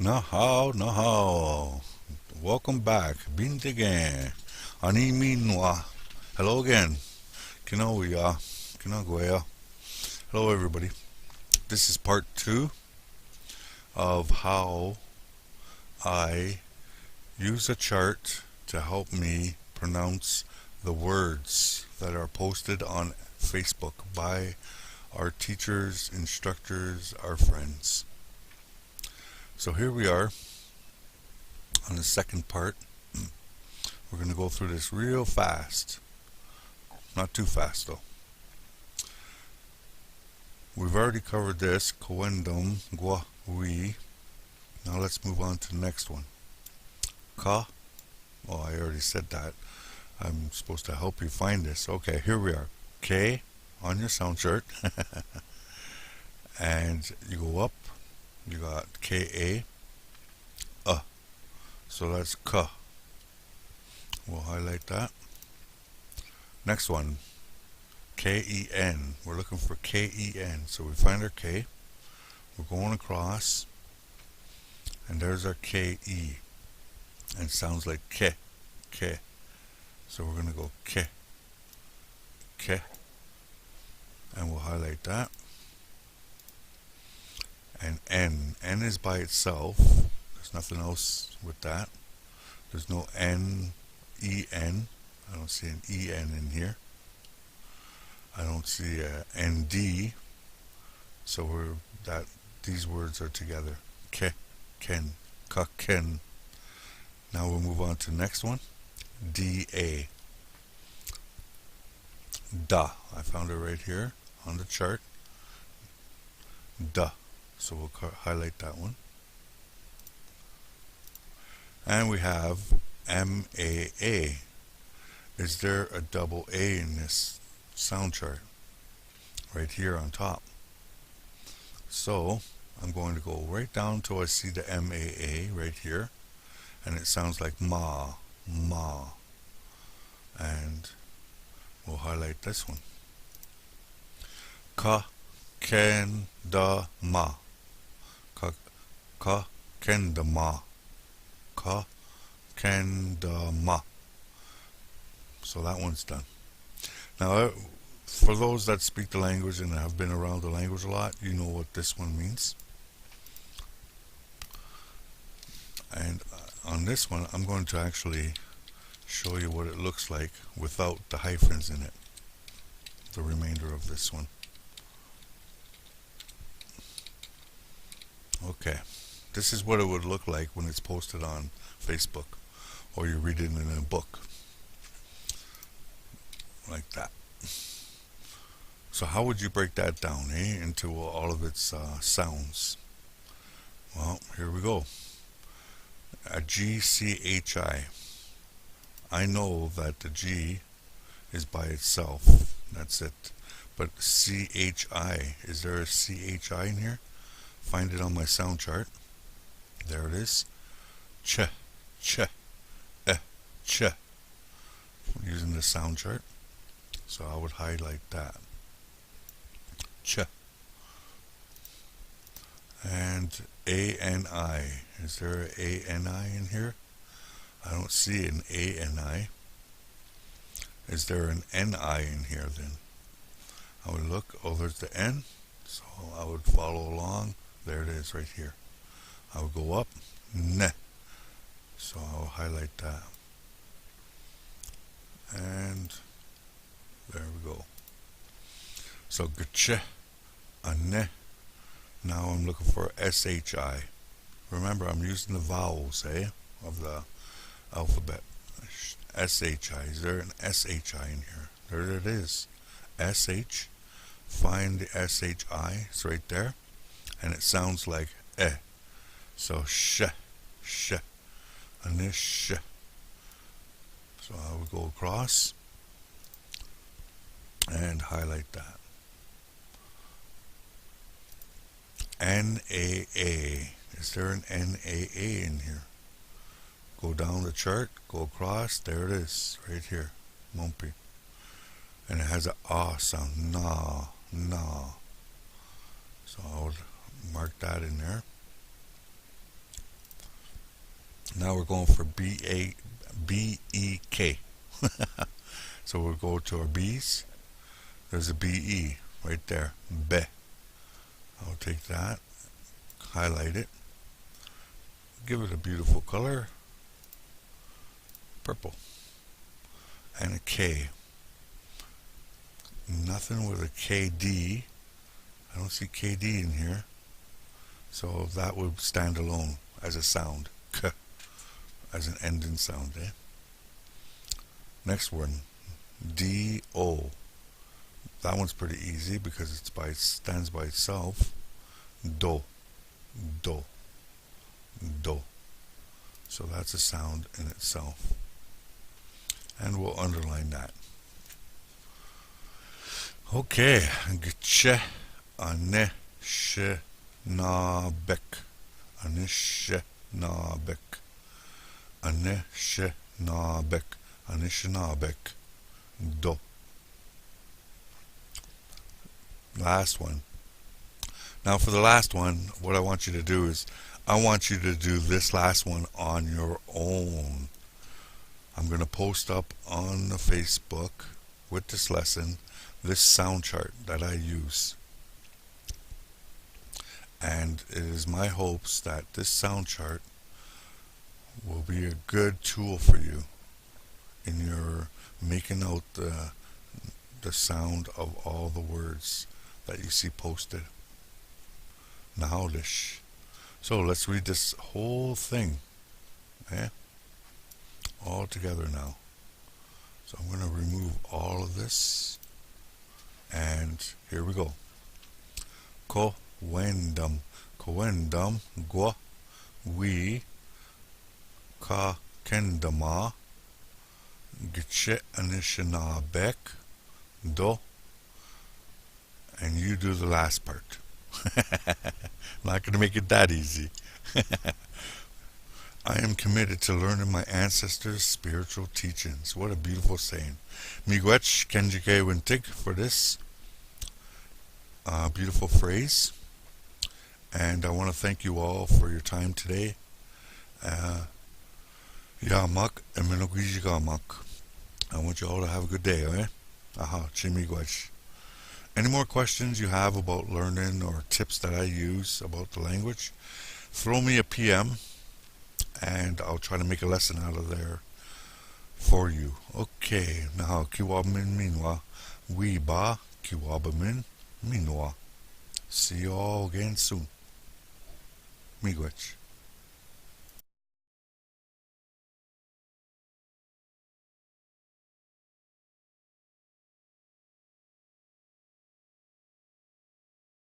Nahao, nahao. Welcome back. Bintigan. Ani minwa. Hello again. Kinoya. Kinaguea. Hello, everybody. This is part two of how I use a chart to help me pronounce the words that are posted on Facebook by our teachers, instructors, our friends. So here we are on the second part. We're going to go through this real fast. Not too fast, though. We've already covered this. Coendum, gua, we. Now let's move on to the next one. Ka. Oh, I already said that. I'm supposed to help you find this. Okay, here we are. K on your sound chart. And you go up. You got K-A. So that's ka. We'll highlight that. Next one. K-E-N. We're looking for K-E-N. So we find our K. We're going across. And there's our K-E. And it sounds like ke, ke. So we're going to go ke, ke. And we'll highlight that. And N. N is by itself. There's nothing else with that. There's no N-E-N. I don't see an E-N in here. I don't see a N-D. So these words are together. Ke, ken, ka, ken. Now we'll move on to the next one. D-A. Da. I found it right here on the chart. Da. So we'll highlight that one. And we have M-A-A. Is there a double A in this sound chart? Right here on top. So I'm going to go right down until I see the M-A-A right here. And it sounds like ma, ma. And we'll highlight this one. Ka, ken, da, ma. Ka, ken, da, ma. Ka, ken, da, ma. So that one's done. Now, for those that speak the language and have been around the language a lot, you know what this one means. And on this one, I'm going to actually show you what it looks like without the hyphens in it. The remainder of this one. Okay. This is what it would look like when it's posted on Facebook or you read it in a book. Like that. So how would you break that down, into all of its sounds? Well, here we go. A G-C-H-I. I know that the G is by itself. That's it. But C-H-I. Is there a C-H-I in here? Find it on my sound chart. There it is. Ch, ch, ch. Using the sound chart. So I would highlight that. Ch. And A-N-I. Is there an A-N-I in here? I don't see an A-N-I. Is there an N-I in here then? I would look. Oh, there's the N. So I would follow along. There it is right here. I would go up. Ne. So I'll highlight that. And there we go. So gche, ane. Now I'm looking for S-H-I. Remember, I'm using the vowels, of the alphabet. S-H-I. Is there an S-H-I in here? There it is. S-H. Find the S-H-I. It's right there. And it sounds like eh. So sh, sh, ane, sh. So I would go across and highlight that. N-A-A. Is there an N-A-A in here? Go down the chart, go across, there it is, right here, Mumpy. And it has a ah sound, na, na. So I would mark that in there. Now we're going for B-E-K. So we'll go to our B's. There's a B-E right there. Be. I'll take that, highlight it, give it a beautiful color, purple, and a K. Nothing with a KD. I don't see KD in here, so that would stand alone as a sound, K, as an ending sound. Next one, D-O. That one's pretty easy because it stands by itself. Do, do, do. So that's a sound in itself. And we'll underline that. Okay. Gche, Anishinaabek. Anishinaabek. Anishinaabek. Anishinaabek. Do. Last one. Now for the last one, what I want you to do is I want you to do this last one on your own. I'm going to post up on the Facebook with this lesson, this sound chart that I use. And it is my hopes that this sound chart will be a good tool for you in your making out the sound of all the words that you see posted. Nahaulish. So let's read this whole thing. All together now. So I'm going to remove all of this. And here we go. Coendum. Coendum. Gwa. We. Ka kendama. Gche Anishinaabek. Do. And you do the last part. Not going to make it that easy. I am committed to learning my ancestors' spiritual teachings. What a beautiful saying. Miigwetch kenjike wintig for this beautiful phrase. And I want to thank you all for your time today. Yamak eminogwijigamak. I want you all to have a good day, Aha, chimiigwetch. Any more questions you have about learning or tips that I use about the language, throw me a PM and I'll try to make a lesson out of there for you. Okay, now kiwabamin minwa, we ba kiwabamin minwa. See you all again soon. Miigwetch.